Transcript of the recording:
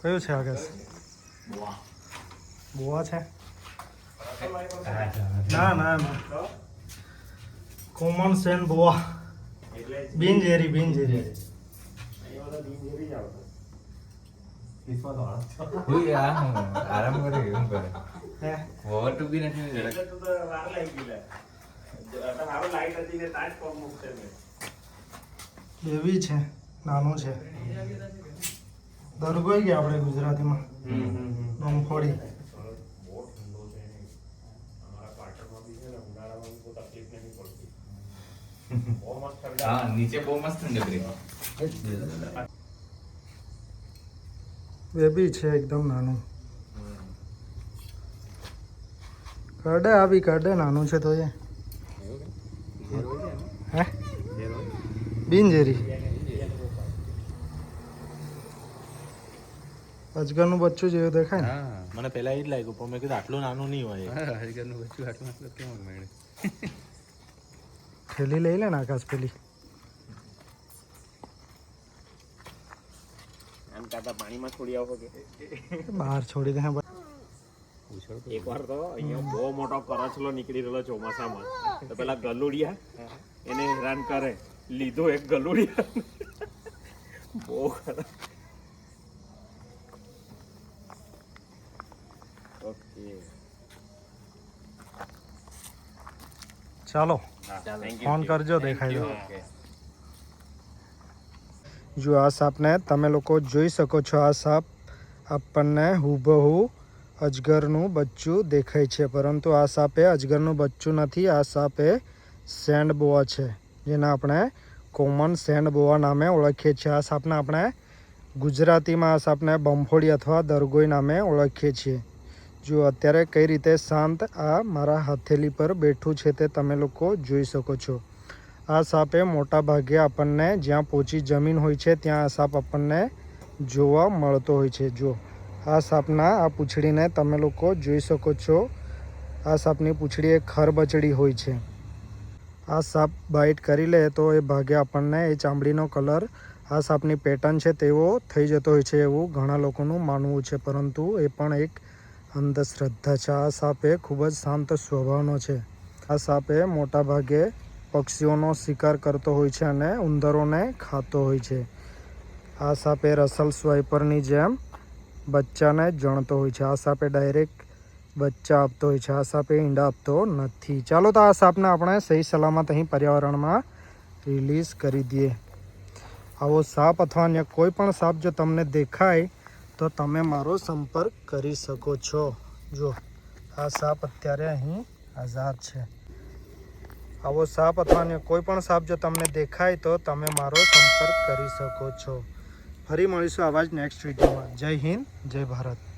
કયું છે આગળ? બોવા છે? ના ના ના, કોમન સેન બોવા, બિનઝેરી બિનઝેરી. આરામ કરે એવું કરે હે ઓવર ટુ બી નથી બેબી છે, નાનું છે. દરગોઈ ગયા આપણે ગુજરાતીમાં નમફોડી. હા નીચે બહુ મસ્ત ઠંડી બેબી છે એકદમ નાનું. કાઢે આવી કાઢે, નાનું છે તો એ. હે બિનઝેરી અજગરનું બચ્ચું જેવું દેખાય ને. મને પેલા એ જ લાગ્યું પણ મેં કીધું આટલું નાનું નહીં હોય. અજગરનું બચ્ચું આટલું કેમ મળે? થેલી લઈ લે ને આકાશ પેલી. આમ કાતા પાણીમાં છોડી આવો કે બહાર છોડી દે. એકવાર તો અહીંયા બહુ મોટો કરચલો નીકળી રહેલો ચોમાસામાં, તો પેલા ગલુડિયા એને હેરાન કરે, લીધો એક ગલુડિયા બહુ ખરાબ. ઓકે ચાલો ફોન કરજો, દેખાય તો. જો આ સાપને તમે લોકો જોઈ શકો છો. આ સાપ આપણને હુબહુ અજગરનું બચ્ચું દેખાય છે, પરંતુ આ સાપ એ અજગરનું બચ્ચું નથી. આ સાપ એ સેન્ડ બોવા છે, જેને આપણે કોમન સેન્ડ બોવા નામે ઓળખીએ છીએ. આ સાપને આપણે ગુજરાતીમાં આ સાપને બંફોડી અથવા દરગોઈ નામે ઓળખીએ છીએ. જો અત્યારે કઈ રીતે શાંત આ મારા હથેલી પર બેઠું છે તે તમે લોકો જોઈ શકો છો. આ સાપે મોટા ભાગે આપણને જ્યાં પોચી જમીન હોય છે ત્યાં આ સાપ આપણને જોવા મળતો હોય છે. જો આ સાપના આ પૂંછડીને તમે લોકો જોઈ શકો છો. આ સાપની પૂંછડી એક ખરબચડી હોય છે. આ સાપ બાઇટ કરી લે તો એ ભાગે આપણને એ ચામડીનો કલર આ સાપની પેટર્ન છે તેવો થઈ જતો હોય છે, એવું ઘણા લોકોનું માનવું છે, પરંતુ એ પણ એક અંધશ્રદ્ધા છે. આ સાપ એ ખૂબ જ શાંત સ્વભાવનો છે. આ સાપ એ મોટા ભાગે પક્ષીઓનો શિકાર કરતો હોય છે અને ઉંદરોને ખાતો હોય છે. આ સાપ એ રસલ સ્વાઈપરની જેમ બચ્ચાને જણતો હોય છે. આ સાપે ડાયરેક્ટ બચ્ચા આપતો હોય છે. આ સાપે ઈંડા આપતો નથી. ચાલો તો આ સાપને આપણે સહી સલામત અહીં પર્યાવરણમાં રિલીઝ કરી દઈએ. આવો સાપ અથવા અન્ય કોઈ પણ સાપ જો તમને દેખાય તો તમે મારો સંપર્ક કરી શકો છો. જો આ સાપ અત્યારે અહીં આઝાદ છે. આવો સાપ અથવા અન્ય કોઈ પણ સાપ જો તમને દેખાય તો તમે મારો સંપર્ક કરી શકો છો. ફરી મળીશું આવા જ નેક્સ્ટ વિડીયોમાં. જય હિન્દ, જય ભારત.